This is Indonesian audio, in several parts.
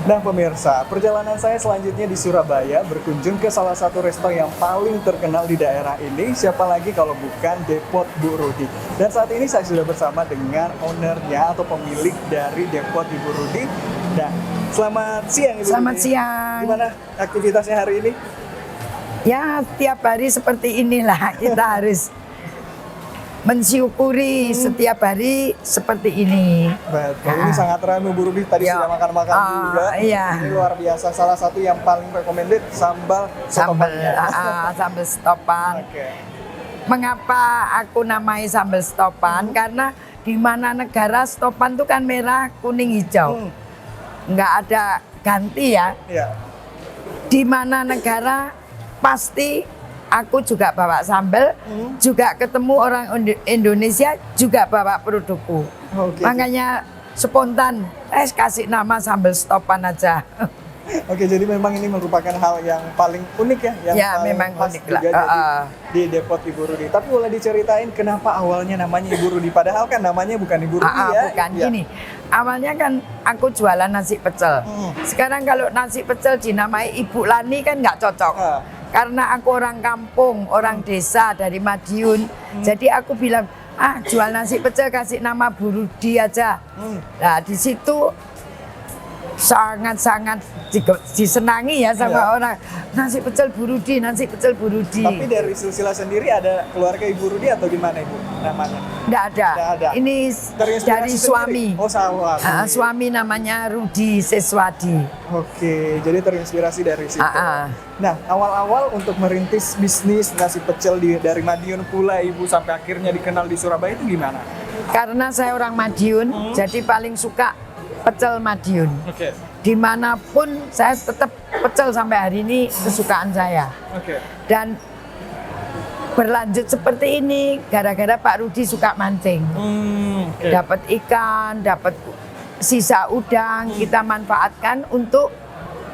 Nah pemirsa, perjalanan saya selanjutnya di Surabaya berkunjung ke salah satu resto yang paling terkenal di daerah ini. Siapa lagi kalau bukan Depot Bu Rudi. Dan saat ini saya sudah bersama dengan ownernya atau pemilik dari Depot Ibu Rudi. Nah, selamat siang Ibu Selamat Rudi. siang. Gimana aktivitasnya hari ini? Ya, tiap hari seperti inilah kita harus mensyukuri setiap hari seperti ini. Betul, ini sangat ramai Bu Rudi, tadi Ya. sudah makan-makan juga. Iya. Ini luar biasa, salah satu yang paling recommended sambal Sambal, stopannya. sambal stopan. Oke. Mengapa aku namai sambal stopan? Karena di mana negara stopan itu kan merah, kuning, hijau. Nggak ada ganti ya. Iya. Di mana negara pasti aku juga bawa sambal, juga ketemu orang Indonesia juga bawa produkku. Oke. Makanya spontan, kasih nama sambal stopan aja. Oke, jadi memang ini merupakan hal yang paling unik ya, yang Ya, paling memang khas unik juga lah. di Depot Ibu Rudi. Tapi boleh diceritain kenapa awalnya namanya Ibu Rudi? Padahal kan namanya bukan Ibu Rudi ya. Bukan Ya. gini. Awalnya kan aku jualan nasi pecel. Sekarang kalau nasi pecel dinamai Ibu Lani kan nggak cocok. Karena aku orang kampung, orang desa dari Madiun. Jadi aku bilang, jual nasi pecel kasih nama Bu Rudi aja. Nah, di situ sangat-sangat disenangi ya sama orang. Nasi pecel Bu Rudi, nasi pecel Bu Rudi. Tapi dari silsilah sendiri ada keluarga Ibu Rudi atau gimana Ibu namanya? Nggak ada. Nggak ada. Ini Terinspirasi dari suami. sendiri? Oh, suami. Suami namanya Rudi Seswadi. Oke, jadi terinspirasi dari situ. Ah. Nah, awal-awal untuk merintis bisnis nasi pecel dari Madiun pula Ibu sampai akhirnya dikenal di Surabaya itu gimana? Karena saya orang Madiun, jadi paling suka pecel Madiun. Oke. Dimanapun saya tetap pecel sampai hari ini kesukaan saya. Oke. Dan berlanjut seperti ini gara-gara Pak Rudi suka mancing. Oke. Dapat ikan, dapat sisa udang, kita manfaatkan untuk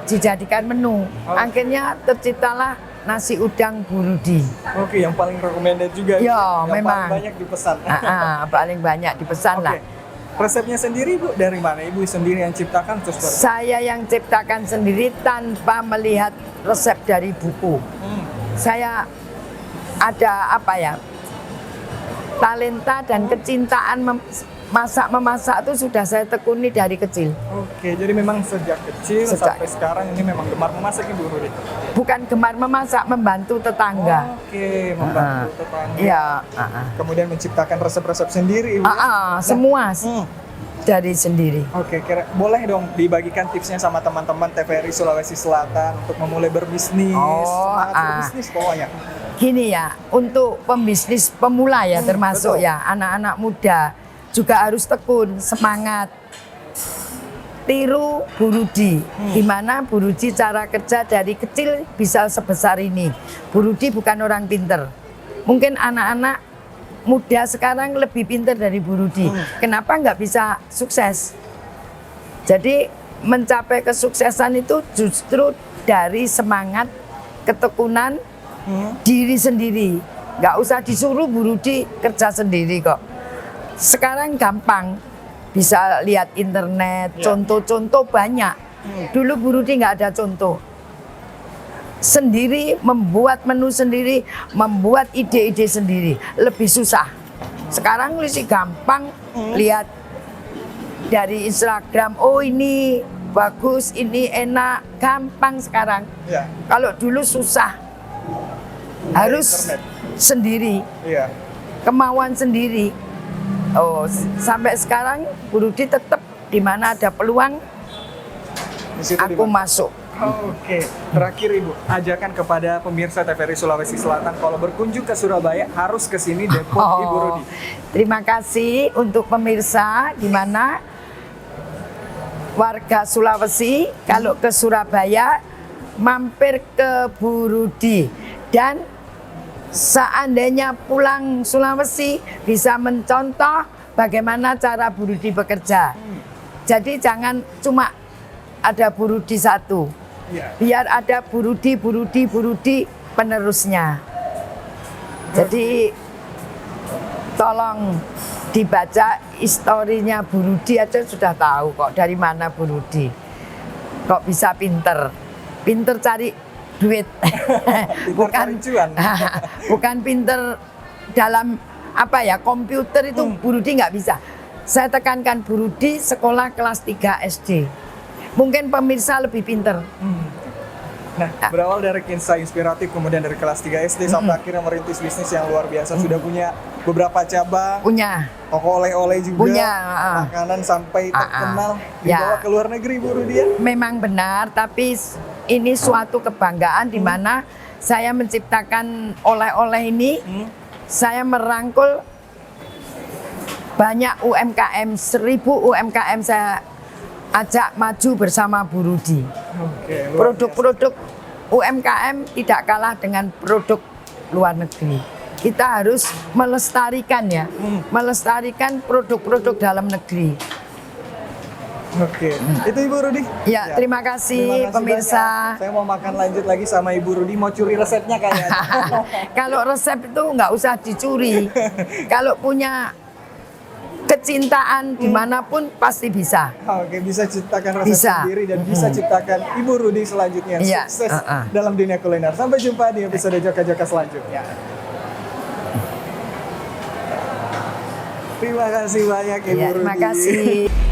dijadikan menu. Akhirnya terciptalah nasi udang Bu Rudi. Oke, yang paling recommended juga. Ya, yang memang. paling banyak dipesan. Paling banyak dipesan lah. Resepnya sendiri Bu dari mana? Ibu sendiri yang ciptakan terus baru? Saya yang ciptakan sendiri tanpa melihat resep dari buku. Saya ada talenta dan kecintaan memasak itu sudah saya tekuni dari kecil. Oke, jadi memang sejak kecil sampai sekarang ini memang gemar memasak Ibu Rudi? Bukan gemar memasak, membantu tetangga. Oke, membantu tetangga. Iya. Kemudian menciptakan resep-resep sendiri Ibu? Semua dari sendiri. Oke, boleh dong dibagikan tipsnya sama teman-teman TVRI Sulawesi Selatan untuk memulai berbisnis, semangat berbisnis pokoknya. Gini ya, untuk pembisnis pemula ya termasuk betul. ya anak-anak muda juga harus tekun, semangat. Tiru Bu Rudi, gimana Bu Rudi cara kerja dari kecil bisa sebesar ini. Bu Rudi bukan orang pinter. Mungkin anak-anak muda sekarang lebih pinter dari Bu Rudi. Kenapa nggak bisa sukses? Jadi mencapai kesuksesan itu justru dari semangat, ketekunan diri sendiri. Nggak usah disuruh Bu Rudi kerja sendiri kok. Sekarang gampang, bisa lihat internet, contoh-contoh banyak. Dulu Bu Rudi nggak ada contoh. Sendiri, membuat menu sendiri, membuat ide-ide sendiri, lebih susah. Sekarang sih gampang, lihat dari Instagram, oh ini bagus, ini enak, gampang sekarang. Ya. Kalau dulu susah, harus internet. sendiri, Iya. kemauan sendiri. Oh, sampai sekarang Bu Rudi tetap di mana ada peluang Di situ aku dimana? masuk. Oke, terakhir Ibu, ajakan kepada pemirsa TVRI Sulawesi Selatan kalau berkunjung ke Surabaya harus ke sini Depot Ibu Rudi. Terima kasih untuk pemirsa di mana warga Sulawesi kalau ke Surabaya mampir ke Bu Rudi dan seandainya pulang Sulawesi bisa mencontoh bagaimana cara Bu Rudi bekerja. Jadi jangan cuma ada Bu Rudi satu, biar ada Bu Rudi penerusnya. Jadi tolong dibaca historinya Bu Rudi aja sudah tahu kok dari mana Bu Rudi. kok bisa pinter? Pinter cari duit. bukan cari cuan. bukan pinter dalam apa ya, komputer itu Bu Rudi nggak bisa. Saya tekankan Bu Rudi sekolah kelas 3 SD. Mungkin pemirsa lebih pinter. Nah, berawal dari kisah inspiratif, kemudian dari kelas 3 SD sampai akhirnya merintis bisnis yang luar biasa. Sudah punya beberapa cabang, Punya. toko oleh-oleh juga, Punya, makanan sampai terkenal Ya. dibawa ke luar negeri, Bu Rudi ya? Memang benar, tapi ini suatu kebanggaan di mana saya menciptakan oleh-oleh ini. Saya merangkul banyak UMKM, 1000 UMKM saya ajak maju bersama Bu Rudi. Oke, luar Produk-produk UMKM tidak kalah dengan produk luar negeri. Kita harus melestarikan ya, melestarikan produk-produk dalam negeri. Oke, itu Ibu Rudi. Ya, terima kasih pemirsa. banyak. Saya mau makan lanjut lagi sama Ibu Rudi, mau curi resepnya kayaknya. Kalau resep itu nggak usah dicuri. Kalau punya kecintaan dimanapun pasti bisa. Oke, bisa ciptakan resep Bisa. sendiri dan bisa ciptakan Ibu Rudi selanjutnya. Iya, Sukses dalam dunia kuliner. Sampai jumpa di episode Joka-Joka selanjutnya. Terima kasih banyak Ibu Ya, Rudi. terima kasih.